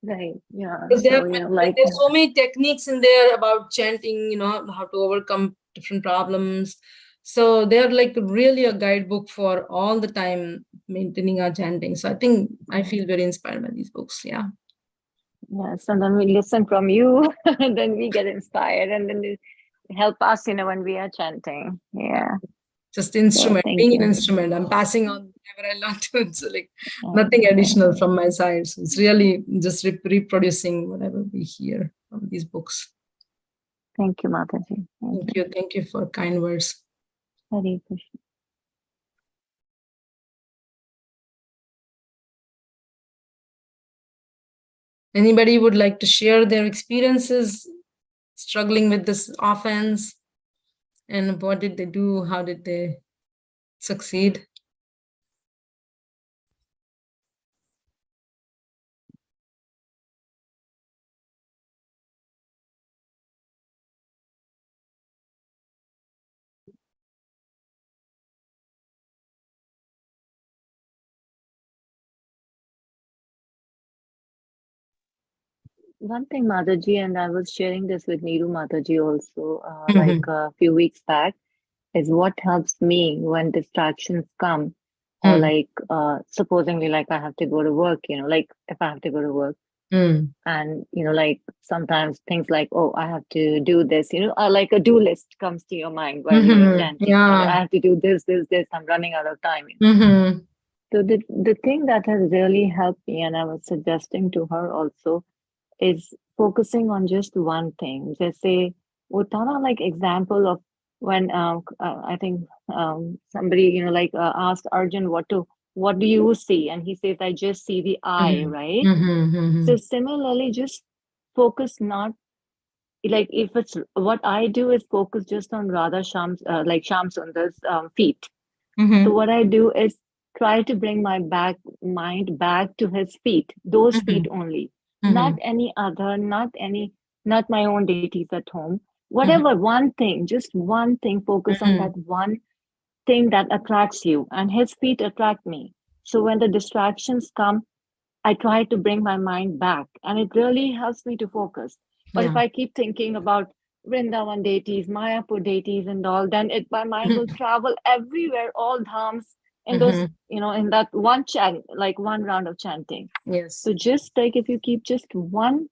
Right. Yeah. Because So, like, there's so many techniques in there about chanting, how to overcome different problems. So they're like really a guidebook for all the time maintaining our chanting. So I feel very inspired by these books. Yeah. yes, and then we listen from you, and then we get inspired, and then it help us, when we are chanting. Yeah. Just So instrument, thank being an you. instrument. I'm passing on whatever I learned to it. So like Yeah. nothing additional from my side. So it's really just reproducing whatever we hear from these books. Thank you, Mataji. Thank Thank you. you. Thank you for kind words. Hare Krishna. Anybody would like to share their experiences struggling with this offense, and what did they do? How did they succeed? one thing, Mataji, and I was sharing this with Neeru Mataji also, like Mhm. a few weeks back, is what helps me when distractions come, or Mm. like supposingly like I have to go to work, like if I have to go to work, Mm. and like sometimes things like, oh, I have to do this, like a do list comes to your mind while Mhm. chanting, I Yeah. have to do this, I'm running out of time. Mhm. So the thing that has really helped me, and I was suggesting to her also, is focusing on just one thing. Just say, Utana, like example of when I think somebody, like asked Arjun what do you see? And he says, I just see the eye, Mhm. right? Mhm. So Mhm. similarly, just focus not like if it's what I do is focus just on Radha Sham's like Sham Sundar's feet. So Mhm. what I do is try to bring my back mind back to his feet, those feet Mhm. only, not Mhm. any other, not my own deities at home. Mhm. Whatever, one thing, just one thing, focus on that Mhm. one thing that attracts you, and his feet attract me. So when the distractions come, I try to bring my mind back, and it really helps me to focus. But if Yeah. I keep thinking about Vrindavan deities, Mayapur deities, and all, then my mind will travel everywhere, all dhams in those, Mhm. in that one chant, like one round of chanting. Yes. So just like if you keep just one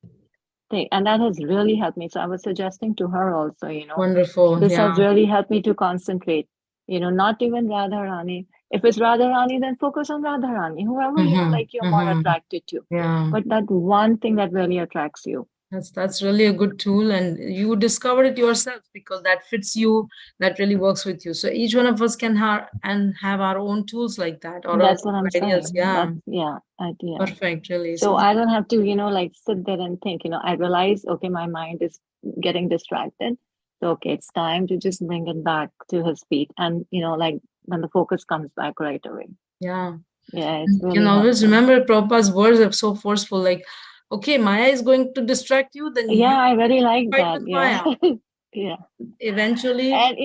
thing, and that has really helped me. So I was suggesting to her also, Wonderful. this has Yeah. really helped me to concentrate. Not even Radharani. If it's Radharani, then focus on Radharani, whoever, Mhm. like you're more Mhm. attracted to. Yeah. But that one thing that really attracts you. That's really a good tool, and you discovered it yourself because that fits you, that really works with you. So each one of us can have our own tools like that or our That's what own I'm ideas. saying. Yeah. That's, yeah, idea. Perfect, really. So So I don't have to, like sit there and think, I realize, okay, my mind is getting distracted. So, okay, it's time to just bring it back to his feet. And, like then the focus comes back right away. yeah. Yeah, it's You can really always helpful. remember Prabhupada's words are so forceful, like, okay, Maya is going to distract you, then Yeah, you I really like fight that. with Yeah. Maya. Yeah. Eventually, And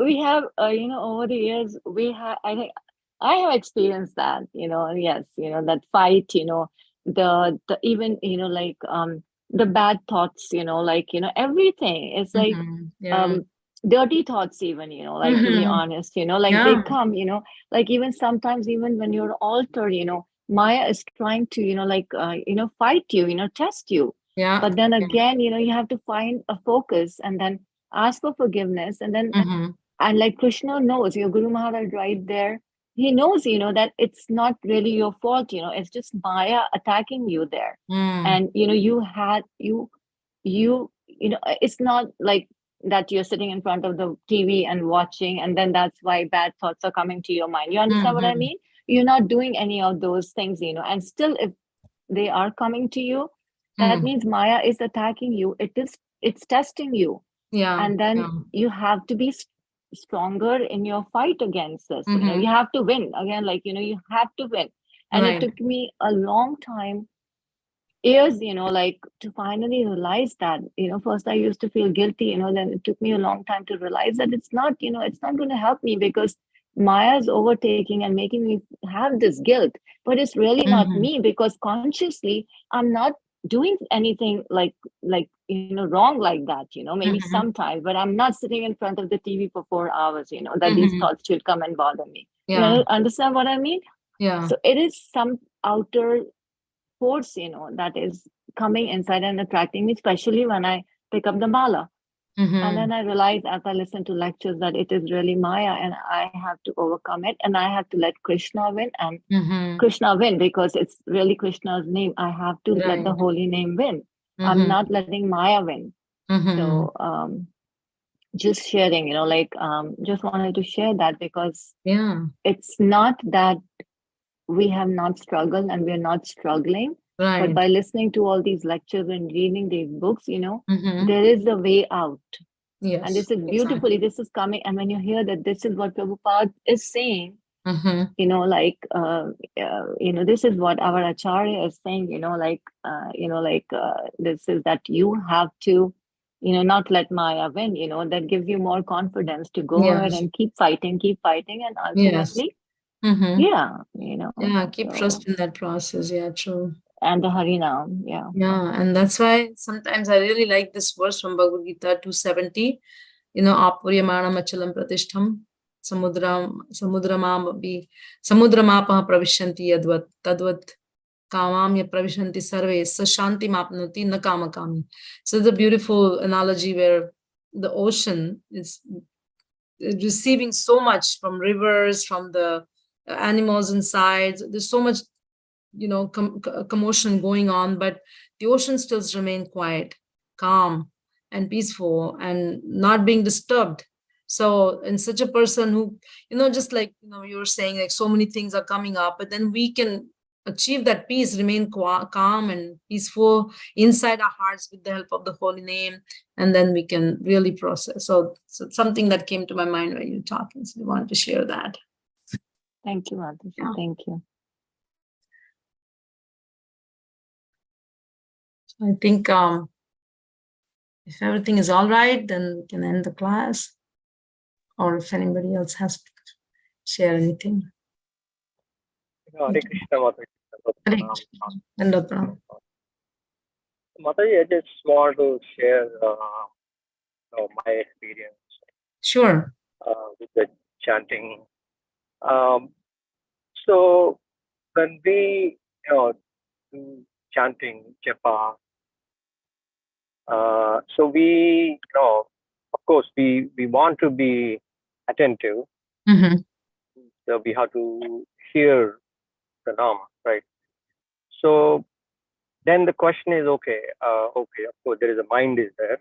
we have over the years we have I think I have experienced that, yes, that fight, the even like the bad thoughts, like everything. It's like yeah. um dirty thoughts even, like to be Hmm. honest, like they Yeah. come, like even sometimes even when you're altered, Maya is trying to, like fight you, test you. Yeah. But then Yeah. again, you have to find a focus and then ask for forgiveness, and then Hmm. and like Krishna knows, your Guru Maharaj right there, he knows, that it's not really your fault, it's just Maya attacking you there. Mm. And it's not like that you're sitting in front of the TV and watching, and then that's why bad thoughts are coming to your mind. You understand what I Hmm. mean? You're not doing any of those things, and still if they are coming to you, that Mm. means Maya is attacking you. It's testing you, Yeah. and then Yeah. you have to be stronger in your fight against this. You Hmm. have to win again, like you have to win. And it Right. took me a long time, years, like to finally realize that. First I used to feel guilty, then it took me a long time to realize that it's not going to help me, because Maya is overtaking and making me have this guilt. But it's really not Hmm. me, because consciously I'm not doing anything like wrong like that, maybe Hmm. sometimes, but I'm not sitting in front of the TV for 4 hours, that these Hmm. thoughts should come and bother me. Yeah. Understand what I mean? Yeah. So it is some outer force, that is coming inside and attracting me, especially when I pick up the mala. And Hmm. then I realize as I listen to lectures that it is really Maya, and I have to overcome it, and I have to let Krishna win, and Hmm. Krishna win because it's really Krishna's name. I have to let the Right. holy name win. I'm Hmm. not letting Maya win. Hmm. So just sharing, just wanted to share that, because Yeah. it's not that we have not struggled and we're not struggling, but Right. by listening to all these lectures and reading these books, Hmm. there is a way out. And Yes. this is beautifully, Exactly. this is coming. And when you hear that this is what Prabhupada is saying, Hmm. this is what our Acharya is saying, this is that you have to, not let Maya win, that gives you more confidence to go ahead Yes. and keep fighting, and Yes. ultimately, Hmm. yeah, Yeah. Keep so trust in that process. Yeah. True. And the Harinam, yeah. Yeah, and that's why sometimes I really like this verse from Bhagavad Gita 270, Apuryamana Machalam Pratishtham, Samudramapah Pravishyanti Yadvat, Tadvat Kamamya Pravishanti Sarve, Sashanti Mapnoti Na Kamakami. So the beautiful analogy where the ocean is receiving so much from rivers, from the animals inside. There's so much, commotion going on, but the ocean still remain quiet, calm, and peaceful, and not being disturbed. So, in such a person who, just like you were saying, like so many things are coming up, but then we can achieve that peace, remain calm and peaceful inside our hearts with the help of the holy name, and then we can really process. So it's something that came to my mind when you're talking. So we wanted to share that. Thank you, Mataji. Yeah. Thank you. I think if everything is all right, then we can end the class. Or if anybody else has to share anything. Hare Krishna, Mataji. Mataji, I just want to share my experience. Sure. With the chanting. So when we do chanting japa, so we of course we want to be attentive. Mm-hmm. So we have to hear the nama, right? So then the question is, okay, of course there is a mind is there,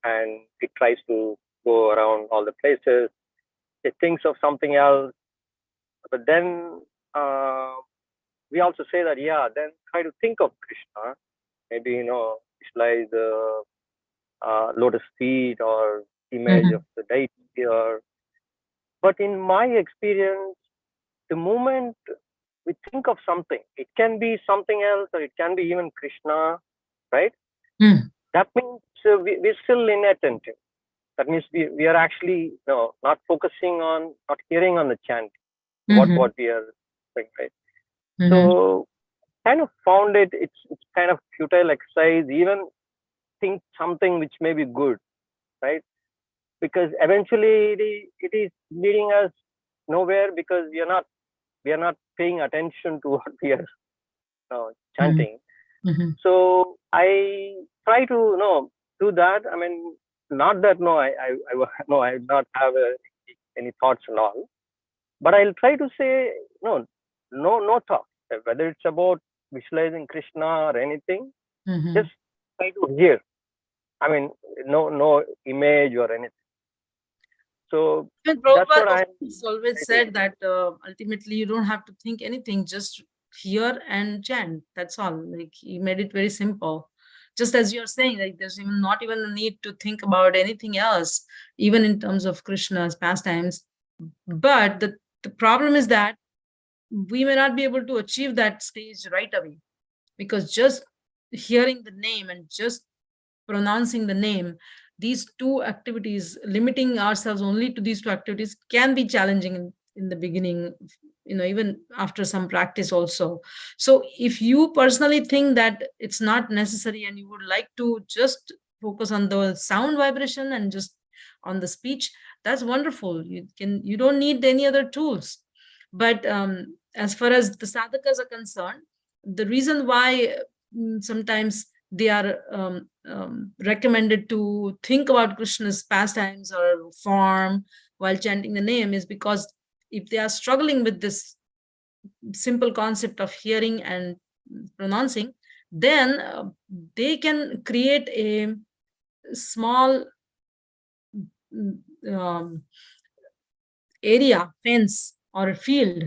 and it tries to go around all the places. It thinks of something else, but then we also say that, then try to think of Krishna. Maybe visualize the lotus feet or image of the deity. But in my experience, the moment we think of something, it can be something else, or it can be even Krishna, right? That means we're still inattentive. That means we are actually not focusing on, not hearing on the chant, what we are saying, right? So kind of found it's kind of futile exercise, even think something which may be good, right? Because eventually it is leading us nowhere, because we are not paying attention to what we are chanting. So I try to do that. I mean, not that I do not have any thoughts and all, but I'll try to say no thoughts, whether it's about visualizing Krishna or anything. Just try to hear. I mean, no image or anything. So that's what I always said, that ultimately you don't have to think anything, just hear and chant. That's all. Like, he made it very simple. Just as you're saying, like, there's not even a need to think about anything else, even in terms of Krishna's pastimes. But the problem is that we may not be able to achieve that stage right away, because just hearing the name and just pronouncing the name, these two activities, limiting ourselves only to these two activities, can be challenging in the beginning, even after some practice also. So if you personally think that it's not necessary and you would like to just focus on the sound vibration and just on the speech, that's wonderful. You don't need any other tools. But as far as the sadhakas are concerned, the reason why sometimes they are recommended to think about Krishna's pastimes or form while chanting the name is because if they are struggling with this simple concept of hearing and pronouncing, then they can create a small area, fence, or a field.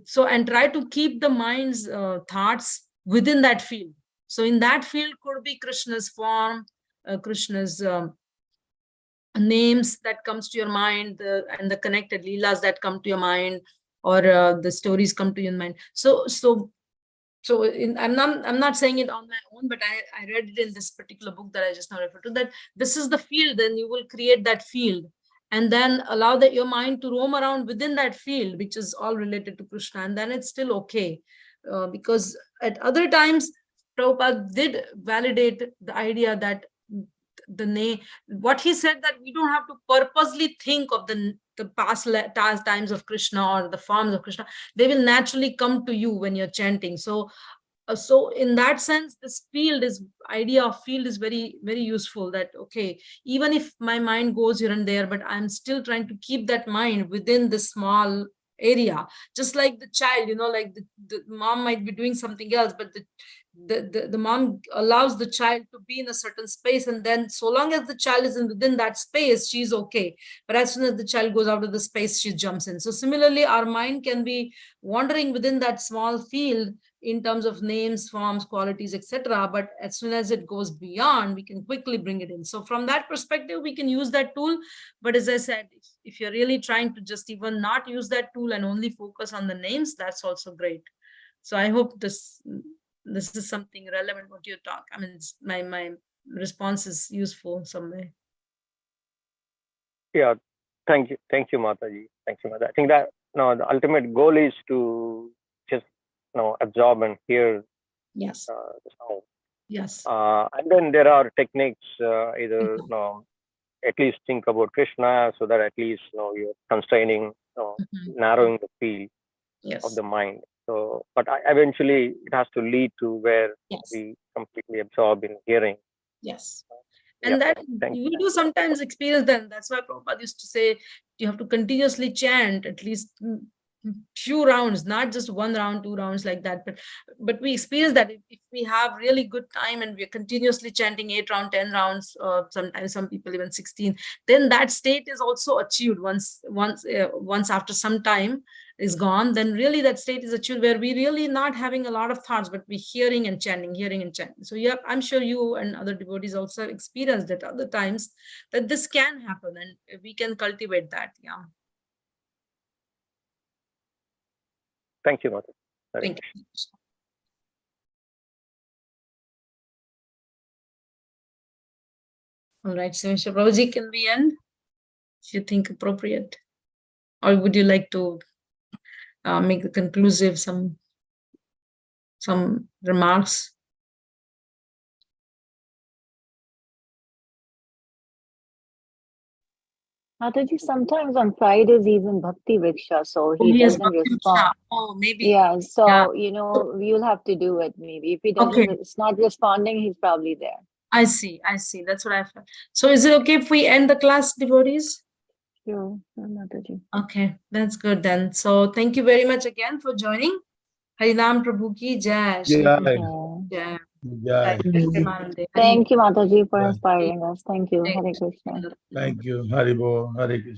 So, and try to keep the mind's thoughts within that field. So in that field could be Krishna's form, Krishna's names that comes to your mind, and the connected leelas that come to your mind, or the stories come to your mind. I'm not saying it on my own, but I read it in this particular book that I just now referred to, that this is the field. Then you will create that field, and then allow your mind to roam around within that field, which is all related to Krishna, and then it's still okay. because at other times, Prabhupada did validate the idea that the name, what he said, that we don't have to purposely think of the past times of Krishna or the forms of Krishna. They will naturally come to you when you're chanting. So in that sense, this idea of field is very, very useful, that okay, even if my mind goes here and there, but I'm still trying to keep that mind within this small area. Just like the child, like the mom might be doing something else, but the mom allows the child to be in a certain space, and then so long as the child is within that space, she's okay. But as soon as the child goes out of the space, she jumps in. So similarly, our mind can be wandering within that small field in terms of names, forms, qualities, etc. But as soon as it goes beyond, we can quickly bring it in. So from that perspective, we can use that tool. But as I said, if you're really trying to just even not use that tool and only focus on the names, that's also great. So I hope this is something relevant what you talk. I mean, my response is useful in some way. Yeah, thank you, Mataji. Thank you, Mata. I think that the ultimate goal is to just absorb and hear Yes. the sound. Yes. And then there are techniques, either at least think about Krishna, so that at least you're constraining, narrowing the field of the mind. So, but eventually it has to lead to where we completely absorb in hearing. Yes. And that we do sometimes experience that. That's why Prabhupada used to say you have to continuously chant at least few rounds, not just 1 round, 2 rounds like that. But we experience that if we have really good time and we're continuously chanting 8 rounds, 10 rounds, sometimes some people even 16, then that state is also achieved once after some time is gone, then really that state is achieved where we really not having a lot of thoughts, but we hearing and chanting. So yeah, I'm sure you and other devotees also have experienced at other times that this can happen, and we can cultivate that. Yeah. Thank you, Mata. Thank you. All right, so Mr. Prabhuji, can we end if you think appropriate? Or would you like to make a conclusive some remarks? Mataji, sometimes on Fridays he's in Bhakti Vriksha, so he doesn't respond. Oh, maybe. Yeah, so you'll have to do it maybe. If he doesn't, it's not responding, he's probably there. I see. That's what I felt. So is it okay if we end the class, devotees? Sure, Mataji. Okay, that's good then. So thank you very much again for joining. Harinam Prabhu ki jai. Jai. Jai. Thank you, Mataji, for inspiring us. Thank you. Hare Krishna. Thank you. Haribo. Hare Krishna.